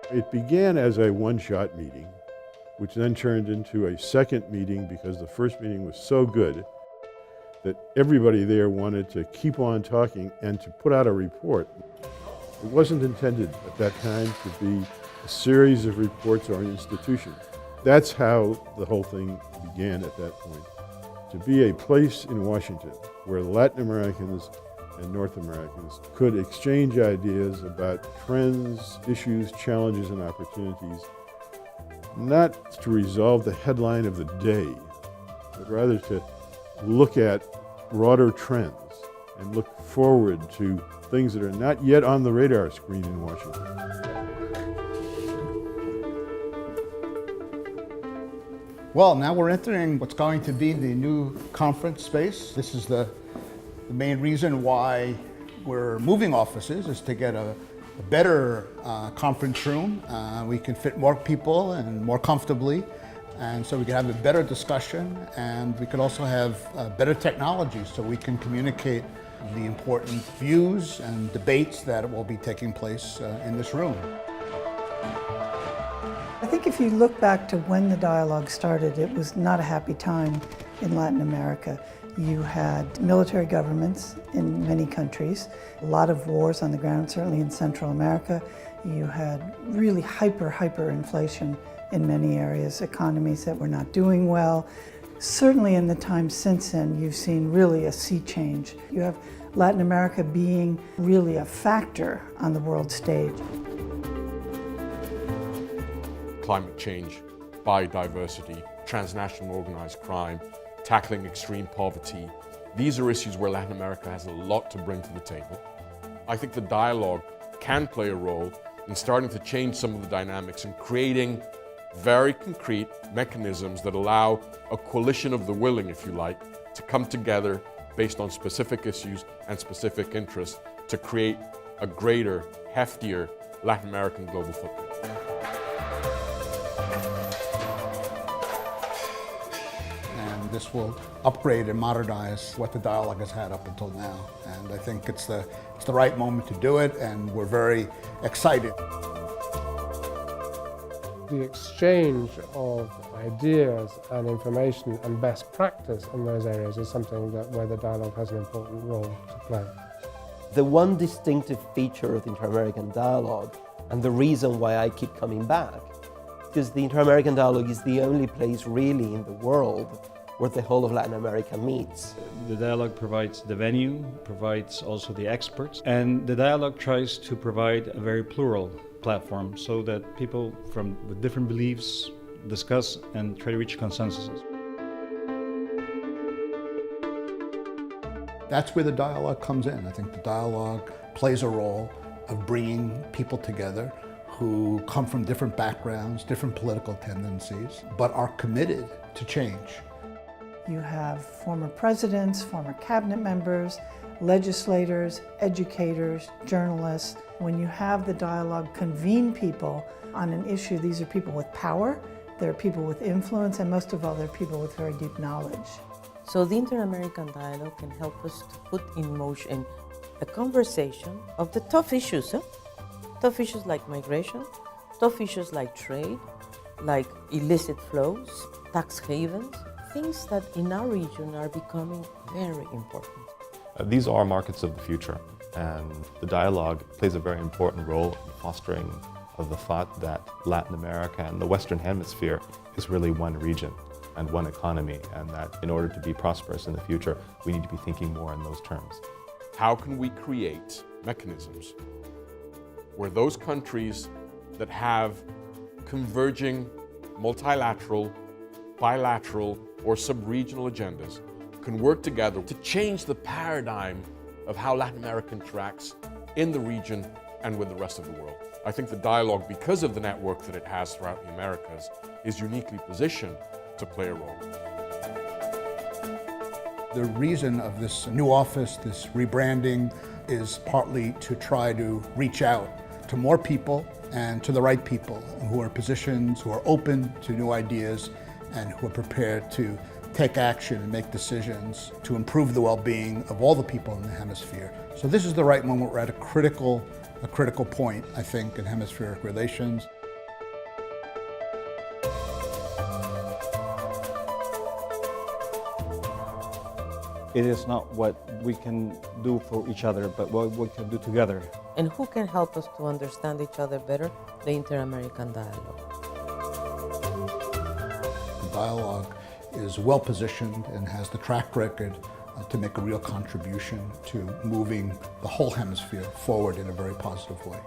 It began as a one-shot meeting, which then turned into a second meeting because the first meeting was so good that everybody there wanted to keep on talking and to put out a report. It wasn't intended at that time to be a series of reports or an institution. That's how the whole thing began at that point. To be a place in Washington where Latin Americans and North Americans could exchange ideas about trends, issues, challenges, and opportunities, not to resolve the headline of the day, but rather to look at broader trends and look forward to things that are not yet on the radar screen in Washington. Well, now we're entering what's going to be the new conference space. This is the main reason why we're moving offices, is to get a better conference room. We can fit more people and more comfortably, and so we can have a better discussion, and we can also have better technology so we can communicate the important views and debates that will be taking place in this room. I think if you look back to when the dialogue started, it was not a happy time in Latin America. You had military governments in many countries, a lot of wars on the ground, certainly in Central America. You had really hyper inflation in many areas, economies that were not doing well. Certainly in the time since then, you've seen really a sea change. You have Latin America being really a factor on the world stage. Climate change, biodiversity, transnational organized crime, tackling extreme poverty. These are issues where Latin America has a lot to bring to the table. I think the dialogue can play a role in starting to change some of the dynamics and creating very concrete mechanisms that allow a coalition of the willing, if you like, to come together based on specific issues and specific interests to create a greater, heftier Latin American global footprint. This will upgrade and modernize what the dialogue has had up until now. And I think it's the right moment to do it, and we're very excited. The exchange of ideas and information and best practice in those areas is something where the dialogue has an important role to play. The one distinctive feature of the Inter-American dialogue, and the reason why I keep coming back, because the Inter-American dialogue is the only place really in the world where the whole of Latin America meets. The dialogue provides the venue, provides also the experts, and the dialogue tries to provide a very plural platform so that people with different beliefs discuss and try to reach consensuses. That's where the dialogue comes in. I think the dialogue plays a role of bringing people together who come from different backgrounds, different political tendencies, but are committed to change. You have former presidents, former cabinet members, legislators, educators, journalists. When you have the dialogue convene people on an issue, these are people with power, they're people with influence, and most of all, they're people with very deep knowledge. So the Inter-American dialogue can help us to put in motion a conversation of the tough issues, tough issues like migration, tough issues like trade, like illicit flows, tax havens, things that in our region are becoming very important. These are markets of the future, and the dialogue plays a very important role in fostering of the thought that Latin America and the Western Hemisphere is really one region and one economy, and that in order to be prosperous in the future, we need to be thinking more in those terms. How can we create mechanisms where those countries that have converging multilateral, bilateral, or sub-regional agendas can work together to change the paradigm of how Latin America interacts in the region and with the rest of the world. I think the dialogue, because of the network that it has throughout the Americas, is uniquely positioned to play a role. The reason of this new office, this rebranding, is partly to try to reach out to more people and to the right people who are positions, who are open to new ideas, and who are prepared to take action and make decisions to improve the well-being of all the people in the hemisphere. So this is the right moment. We're at a critical point, I think, in hemispheric relations. It is not what we can do for each other, but what we can do together. And who can help us to understand each other better? The Inter-American Dialogue. The dialogue is well positioned and has the track record to make a real contribution to moving the whole hemisphere forward in a very positive way.